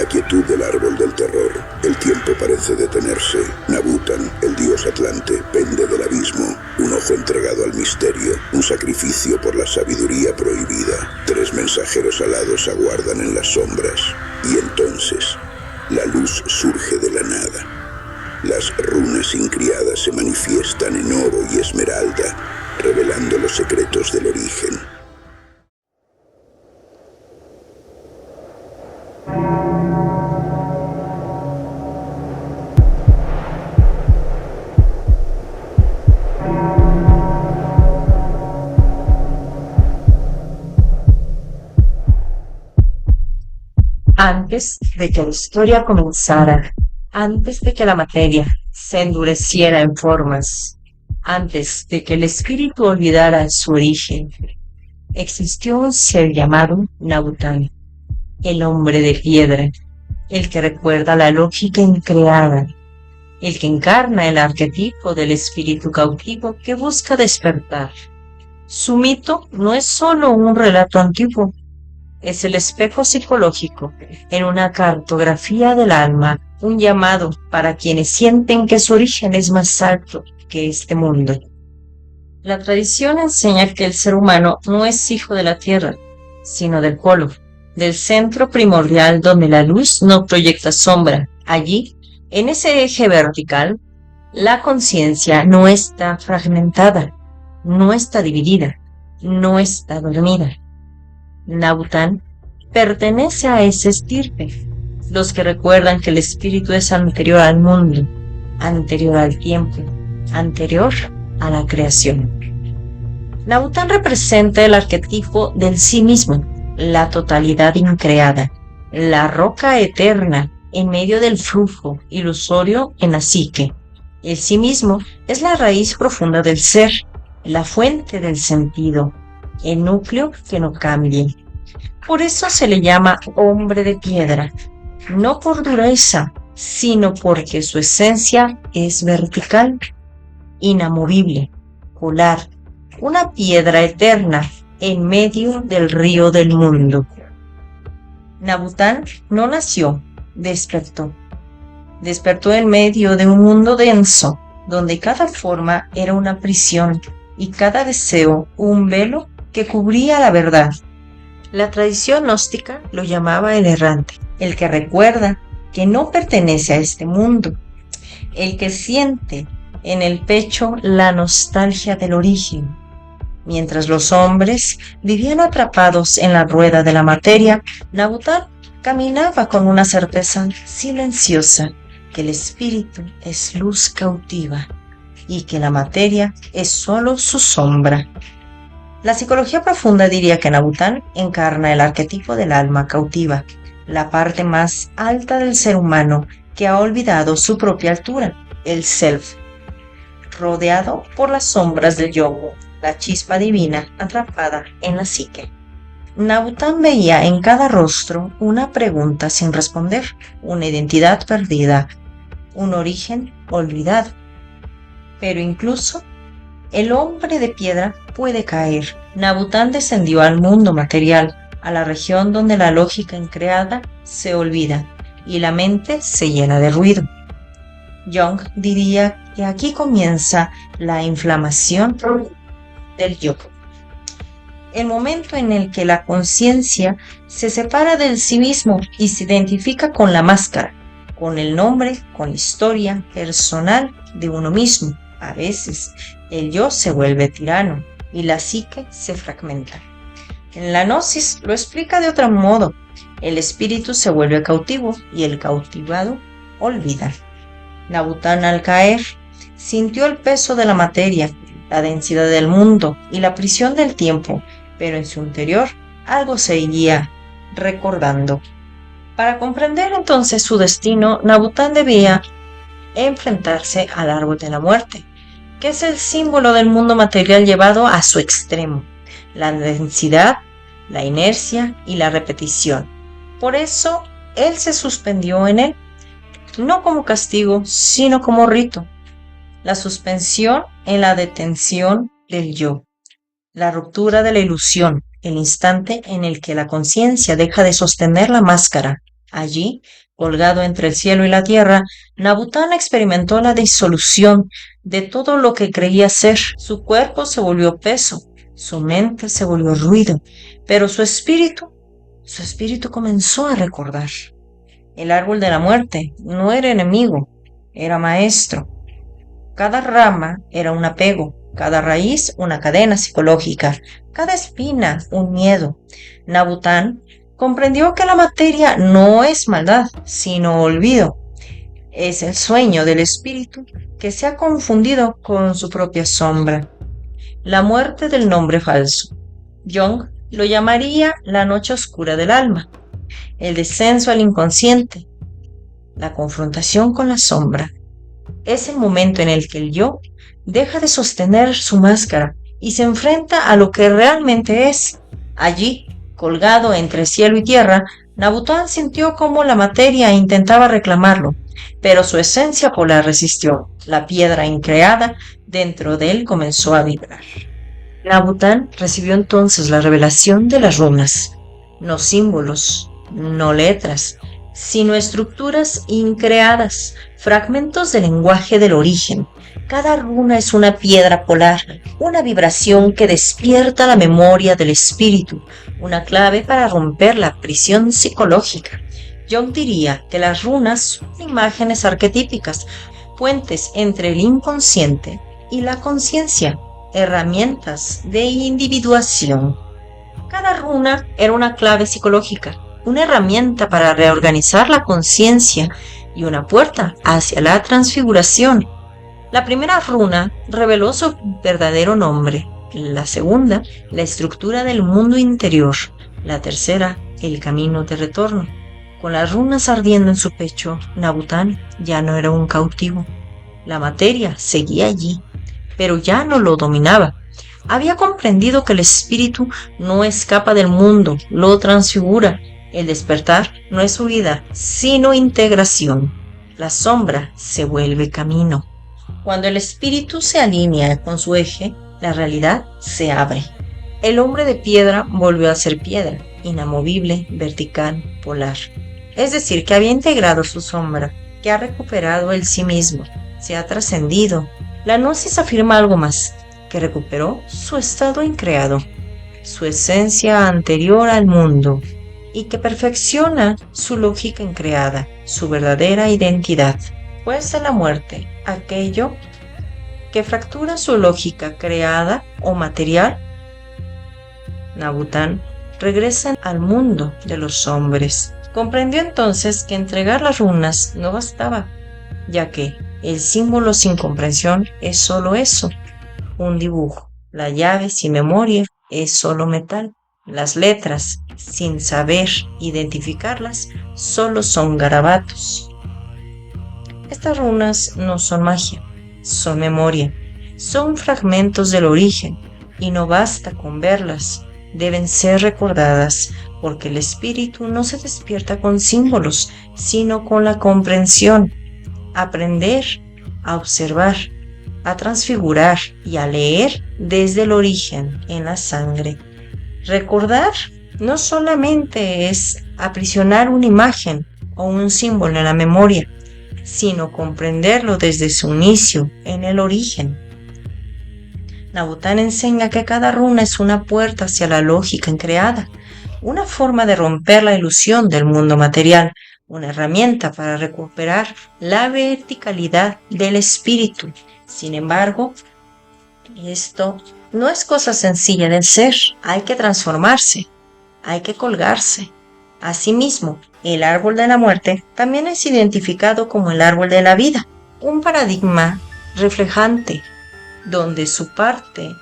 la quietud del árbol del terror, el tiempo parece detenerse. Nabutan, el dios atlante, pende del abismo. Un ojo entregado al misterio, un sacrificio por la sabiduría prohibida. 3 mensajeros alados aguardan en las sombras. Y entonces, la luz surge de la nada. Las runas incriadas se manifiestan en oro y esmeralda, revelando los secretos del origen. Antes de que la historia comenzara, antes de que la materia se endureciera en formas, antes de que el espíritu olvidara su origen, existió un ser llamado Nabutan, el hombre de piedra, el que recuerda la lógica increada, el que encarna el arquetipo del espíritu cautivo que busca despertar. Su mito no es solo un relato antiguo, es el espejo psicológico en una cartografía del alma, un llamado para quienes sienten que su origen es más alto que este mundo. La tradición enseña que el ser humano no es hijo de la tierra, sino del polo, del centro primordial donde la luz no proyecta sombra. Allí, en ese eje vertical, la conciencia no está fragmentada, no está dividida, no está dormida. Nabutan pertenece a ese estirpe, los que recuerdan que el espíritu es anterior al mundo, anterior al tiempo, anterior a la creación. Nabutan representa el arquetipo del sí mismo, la totalidad increada, la roca eterna en medio del flujo ilusorio en la psique. El sí mismo es la raíz profunda del ser, la fuente del sentido, el núcleo que no cambie. Por eso se le llama hombre de piedra, no por dureza, sino porque su esencia es vertical, inamovible, polar, una piedra eterna en medio del río del mundo. Nabutan no nació, despertó. Despertó en medio de un mundo denso, donde cada forma era una prisión y cada deseo un velo que cubría la verdad. La tradición gnóstica lo llamaba el errante, el que recuerda que no pertenece a este mundo, el que siente en el pecho la nostalgia del origen. Mientras los hombres vivían atrapados en la rueda de la materia, Nabutan caminaba con una certeza silenciosa que el espíritu es luz cautiva y que la materia es solo su sombra. La psicología profunda diría que Nabutan encarna el arquetipo del alma cautiva, la parte más alta del ser humano que ha olvidado su propia altura, el self, rodeado por las sombras del yogo, la chispa divina atrapada en la psique. Nabutan veía en cada rostro una pregunta sin responder, una identidad perdida, un origen olvidado. Pero incluso el hombre de piedra puede caer. Nabutan descendió al mundo material, a la región donde la lógica increada se olvida y la mente se llena de ruido. Jung diría que aquí comienza la inflamación del yo. El momento en el que la conciencia se separa del sí mismo y se identifica con la máscara, con el nombre, con la historia personal de uno mismo. A veces el yo se vuelve tirano y la psique se fragmenta. En la gnosis lo explica de otro modo. El espíritu se vuelve cautivo y el cautivado olvida. Nabutan al caer sintió el peso de la materia, la densidad del mundo y la prisión del tiempo, pero en su interior algo seguía recordando. Para comprender entonces su destino, Nabutan debía enfrentarse al árbol de la muerte, que es el símbolo del mundo material llevado a su extremo, la densidad, la inercia y la repetición. Por eso, él se suspendió en él, no como castigo, sino como rito. La suspensión en la detención del yo, la ruptura de la ilusión, el instante en el que la conciencia deja de sostener la máscara, Allí, colgado entre el cielo y la tierra, Nabután experimentó la disolución de todo lo que creía ser. Su cuerpo se volvió peso, su mente se volvió ruido, pero su espíritu comenzó a recordar. El árbol de la muerte no era enemigo, era maestro. Cada rama era un apego, cada raíz una cadena psicológica, cada espina un miedo. Nabután comprendió que la materia no es maldad, sino olvido. Es el sueño del espíritu que se ha confundido con su propia sombra. La muerte del nombre falso. Jung lo llamaría la noche oscura del alma, el descenso al inconsciente, la confrontación con la sombra. Es el momento en el que el yo deja de sostener su máscara y se enfrenta a lo que realmente es. Allí, colgado entre cielo y tierra, Nabután sintió cómo la materia intentaba reclamarlo, pero su esencia polar resistió. La piedra increada dentro de él comenzó a vibrar. Nabután recibió entonces la revelación de las runas, no símbolos, no letras, sino estructuras increadas, fragmentos del lenguaje del origen. Cada runa es una piedra polar, una vibración que despierta la memoria del espíritu, una clave para romper la prisión psicológica. Jung diría que las runas son imágenes arquetípicas, puentes entre el inconsciente y la conciencia, herramientas de individuación. Cada runa era una clave psicológica, una herramienta para reorganizar la conciencia y una puerta hacia la transfiguración. La primera runa reveló su verdadero nombre, la segunda, la estructura del mundo interior, la tercera, el camino de retorno. Con las runas ardiendo en su pecho, Nabután ya no era un cautivo. La materia seguía allí, pero ya no lo dominaba. Había comprendido que el espíritu no escapa del mundo, lo transfigura. El despertar no es huida, sino integración. La sombra se vuelve camino. Cuando el espíritu se alinea con su eje, la realidad se abre. El hombre de piedra volvió a ser piedra, inamovible, vertical, polar. Es decir, que había integrado su sombra, que ha recuperado el sí mismo, se ha trascendido. La gnosis afirma algo más, que recuperó su estado increado, su esencia anterior al mundo, y que perfecciona su lógica increada, su verdadera identidad. Pues de la muerte, aquello que fractura su lógica creada o material, Nabután regresa al mundo de los hombres. Comprendió entonces que entregar las runas no bastaba, ya que el símbolo sin comprensión es solo eso, un dibujo. La llave sin memoria es solo metal. Las letras, sin saber identificarlas, solo son garabatos. Estas runas no son magia, son memoria, son fragmentos del origen, y no basta con verlas, deben ser recordadas, porque el espíritu no se despierta con símbolos, sino con la comprensión. Aprender a observar, a transfigurar y a leer desde el origen en la sangre. Recordar no solamente es aprisionar una imagen o un símbolo en la memoria, sino comprenderlo desde su inicio, en el origen. Nabután enseña que cada runa es una puerta hacia la lógica increada, una forma de romper la ilusión del mundo material, una herramienta para recuperar la verticalidad del espíritu. Sin embargo, esto no es cosa sencilla de ser, hay que transformarse, hay que colgarse. Asimismo, el árbol de la muerte también es identificado como el árbol de la vida, un paradigma reflejante, donde su parte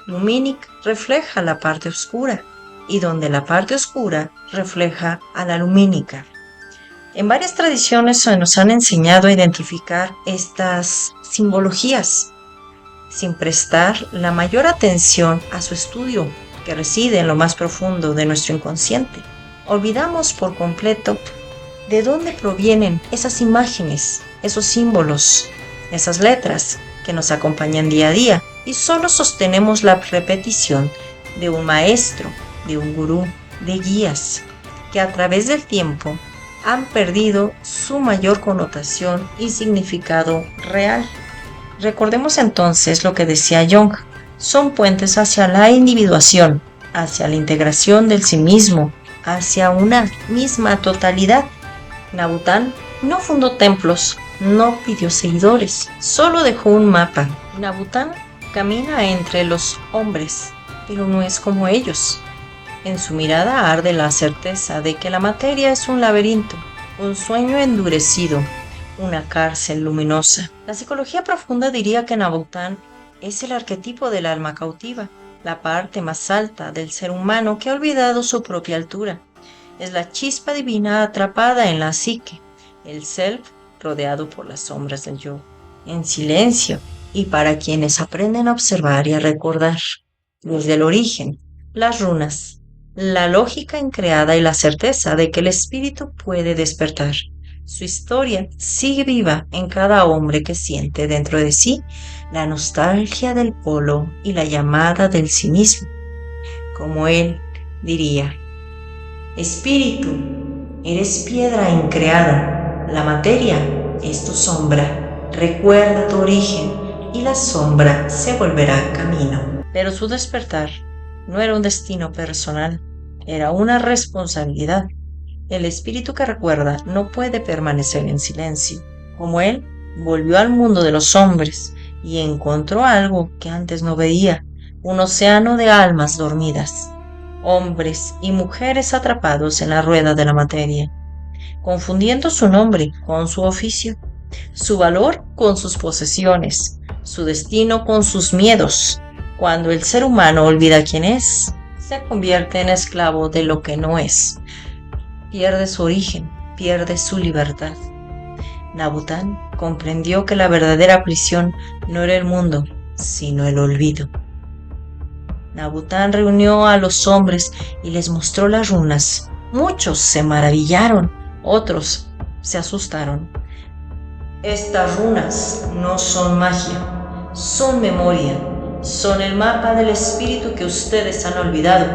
lumínica refleja la parte oscura y donde la parte oscura refleja a la lumínica. En varias tradiciones se nos han enseñado a identificar estas simbologías, sin prestar la mayor atención a su estudio, que reside en lo más profundo de nuestro inconsciente. Olvidamos por completo de dónde provienen esas imágenes, esos símbolos, esas letras que nos acompañan día a día, y solo sostenemos la repetición de un maestro, de un gurú, de guías, que a través del tiempo han perdido su mayor connotación y significado real. Recordemos entonces lo que decía Jung: son puentes hacia la individuación, hacia la integración del sí mismo, hacia una misma totalidad. Nabután no fundó templos, no pidió seguidores, solo dejó un mapa. Nabután camina entre los hombres, pero no es como ellos. En su mirada arde la certeza de que la materia es un laberinto, un sueño endurecido, una cárcel luminosa. La psicología profunda diría que Nabután es el arquetipo del alma cautiva, la parte más alta del ser humano que ha olvidado su propia altura. Es la chispa divina atrapada en la psique, el self rodeado por las sombras del yo, en silencio, y para quienes aprenden a observar y a recordar. Desde el origen, las runas, la lógica increada y la certeza de que el espíritu puede despertar. Su historia sigue viva en cada hombre que siente dentro de sí la nostalgia del polo y la llamada del sí mismo. Como él diría: espíritu, eres piedra increada, la materia es tu sombra, recuerda tu origen y la sombra se volverá camino. Pero su despertar no era un destino personal, era una responsabilidad. El espíritu que recuerda no puede permanecer en silencio. Como él, volvió al mundo de los hombres y encontró algo que antes no veía: un océano de almas dormidas, hombres y mujeres atrapados en la rueda de la materia, confundiendo su nombre con su oficio, su valor con sus posesiones, su destino con sus miedos. Cuando el ser humano olvida quién es, se convierte en esclavo de lo que no es. Pierde su origen, pierde su libertad. Nabután comprendió que la verdadera prisión no era el mundo, sino el olvido. Nabután reunió a los hombres y les mostró las runas. Muchos se maravillaron, otros se asustaron. Estas runas no son magia, son memoria, son el mapa del espíritu que ustedes han olvidado,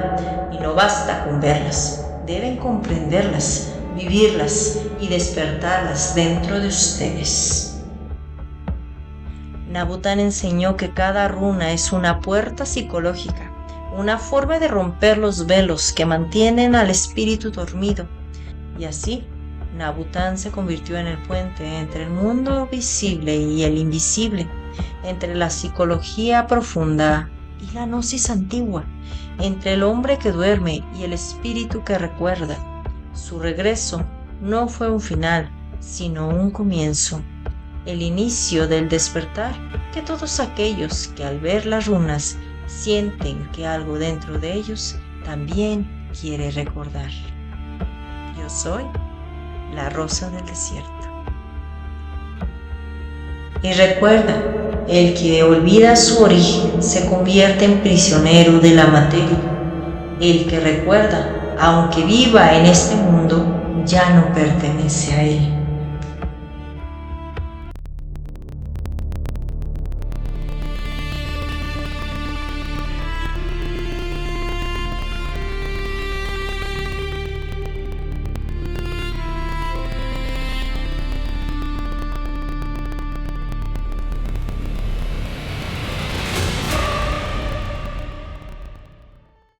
y no basta con verlas, deben comprenderlas, vivirlas y despertarlas dentro de ustedes. Nabután enseñó que cada runa es una puerta psicológica, una forma de romper los velos que mantienen al espíritu dormido, y así Nabután se convirtió en el puente entre el mundo visible y el invisible, entre la psicología profunda y la gnosis antigua, entre el hombre que duerme y el espíritu que recuerda. Su regreso no fue un final, sino un comienzo, el inicio del despertar que todos aquellos que al ver las runas sienten que algo dentro de ellos también quiere recordar. Yo soy la rosa del desierto. Y recuerda, el que olvida su origen se convierte en prisionero de la materia. El que recuerda, aunque viva en este mundo, ya no pertenece a él.